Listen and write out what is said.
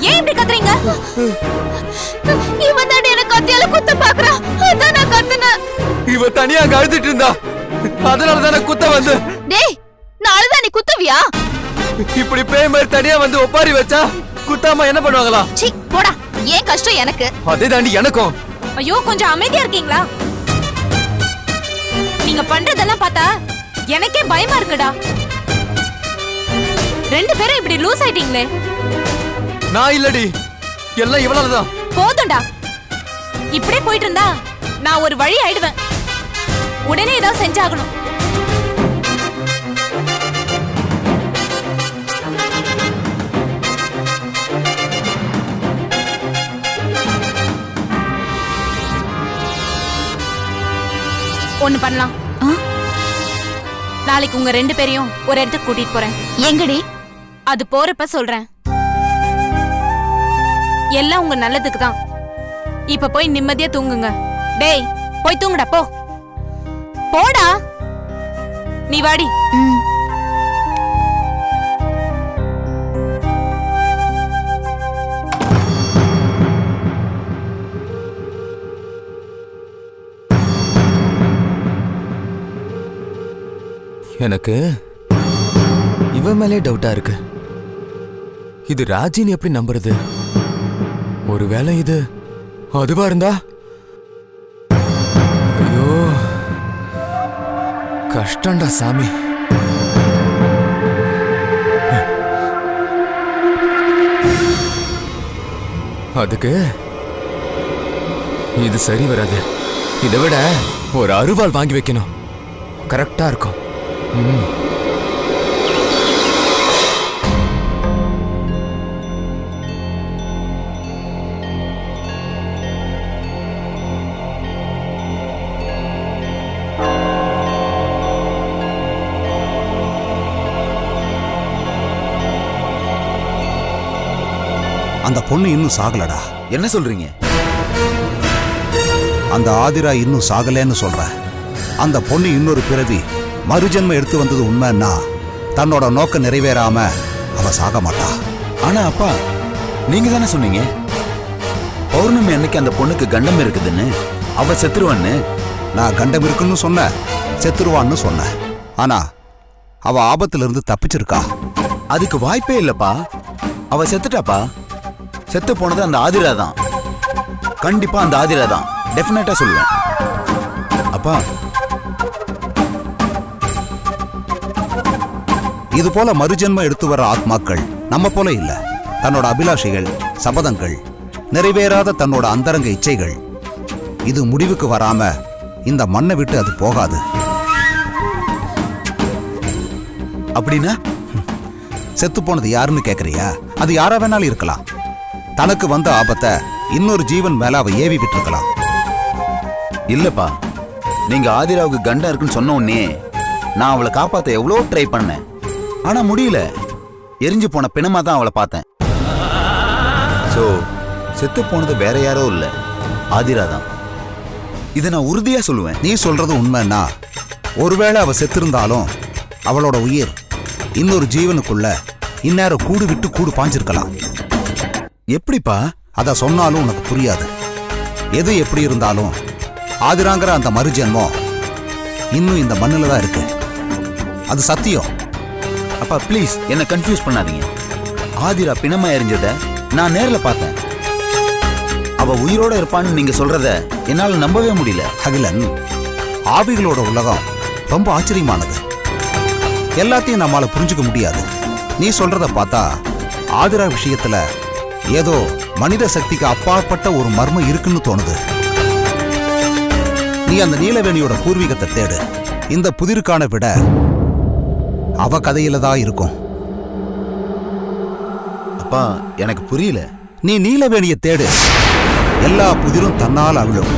ஏன் இப்படி கத்துறீங்க? இவன் தான் என்ன கத்தியால குத்த பாக்குறான். அதான் நான் கத்துனேன். இவ தனியா அழுதுட்டு இருந்தா, அதனால தானே குத்த வந்து. டேய், நான் அழுதா நீ குத்துவியா? இப்படி பேய் மாதிரி தனியா வந்து ஒப்பாரி வச்சா குத்தாம என்ன பண்ணுவாங்களா? சீ போடா. ஏன் கஷ்டம் எனக்கு? அதே தாண்டி எனக்கும். ஐயோ, கொஞ்சம் அமைதியா இருக்கீங்களா? நீங்க பண்றதெல்லாம் பார்த்தா எனக்கே பயமா இருக்குடா. ரெண்டு பேரும் இப்படி லூஸ் ஆயிட்டீங்களே. நான் இல்லடி, எல்லாம் இவளாலதான். போதும்டா, இப்படியே போயிட்டு இருந்தா நான் ஒரு வழி ஆயிடுவேன். உடனே ஏதாவது செஞ்சாகணும். ஒண்ணு பண்ணலாம். நாளைக்கு உங்க ரெண்டு பேரையும் ஒரு இடத்துக்கு கூட்டிட்டு போறேன். எங்கடி? அது போறப்ப சொல்றேன். எல்லாம் உங்க நல்லதுக்கு தான். இப்ப போய் நிம்மதியா தூங்குங்க. டேய், போய் தூங்குடா. போ போடா. நீ வாடி. எனக்கு இவன் மேலே டவுட்டா இருக்கு. இது ராஜின்னு எப்படி நம்புறது? ஒருவேளை இது அதுவா இருந்தா? ஐயோ, கஷ்டம்டா சாமி. அதுக்கு இது சரி வராது. இதை விட ஒரு அருவாள் வாங்கி வைக்கணும். கரெக்டா இருக்கும். அந்த பொண்ணு இன்னும் சாகலடா. என்ன சொல்றீங்க? அந்த ஆதிரா இன்னும் சாகலன்னு சொல்ற. அந்த பொண்ணு இன்னொரு பிறவி மறுஜென்மம் எடுத்து வந்தது உண்மைன்னா தன்னோட நோக்கம் நிறைவேறாம அவ சாக மாட்டா. ஆனா அப்பா, நீங்க தானே சொன்னீங்க பௌர்ணமி அன்னைக்கு அந்த பொண்ணுக்கு கண்டம் இருக்குதுன்னு, அவ செத்துருவான்னு. நான் கண்டம் இருக்குன்னு சொன்ன, செத்துருவான்னு சொன்ன. ஆனா அவ ஆபத்துல இருந்து தப்பிச்சிருக்கா. அதுக்கு வாய்ப்பே இல்லப்பா. அவ செத்துட்டாப்பா. செத்து போனது அந்த ஆதிரா தான். கண்டிப்பா அந்த ஆதிரா தான். டெஃபினட்டா சொல்லுவேன். அப்பா, இது போல மறுஜென்மம் எடுத்து வர ஆத்மாக்கள் நம்ம போல இல்ல. தன்னோட அபிலாஷைகள், சபதங்கள், நிறைவேறாத தன்னோட அந்தரங்க இச்சைகள், இது முடிவுக்கு வராம இந்த மண்ணை விட்டு அது போகாது. அப்படின்னா செத்து போனது யாருன்னு கேக்குறியா? அது யாரா வேணாலும் இருக்கலாம். தனக்கு வந்த ஆபத்தை இன்னொரு ஜீவன் மேல அவ ஏவி விட்டுருக்கலாம். இல்லப்பா, நீங்க ஆதிராவுக்கு கண்டம் இருக்குன்னு சொன்ன உடனே நான் அவளை காப்பாத்த எவ்வளோ ட்ரை பண்ணேன். ஆனா முடியல. எரிஞ்சு போன பிணமா தான் அவளை பார்த்தேன். சோ செத்து போனது வேற யாரோ இல்ல, ஆதிரா தான். இதை நான் உறுதியா சொல்லுவேன். நீ சொல்றது உண்மைன்னா ஒருவேளை அவ செத்திருந்தாலும் அவளோட உயிர் இன்னொரு ஜீவனுக்குள்ள இந்நேரம் கூடு விட்டு கூடு பாஞ்சிருக்கலாம். எப்படிப்பா? அத சொன்னாலும் உனக்கு புரியாது. எது எப்படி இருந்தாலும் ஆதிராங்கிற அந்த மறுஜென்மம் இன்னும் இந்த மண்ணுல தான் இருக்கு. அது சத்தியம். அப்பா ப்ளீஸ் என்ன கன்ஃபியூஸ் பண்ணாதீங்க. ஆதிரா பிணமா எரிஞ்சத நான் நேர்ல பார்த்தேன். அவ உயிரோட இருப்பான்னு நீங்க சொல்றத என்னால நம்பவே முடியல. அகிலன், ஆவிகளோட உலகம் ரொம்ப ஆச்சரியமானது. எல்லாத்தையும் நம்மால புரிஞ்சுக்க முடியாது. நீ சொல்றத பார்த்தா ஆதிரா விஷயத்துல ஏதோ மனித சக்திக்கு அப்பாற்பட்ட ஒரு மர்மம் இருக்குன்னு தோணுது. நீ அந்த நீலவேணியோட பூர்வீகத்தை தேடு. இந்த புதிருக்கான விட அவ கதையில தான் இருக்கும். அப்பா எனக்கு புரியல. நீ நீலவேணியை தேடு. எல்லா புதிரும் தன்னால் அவிழும்.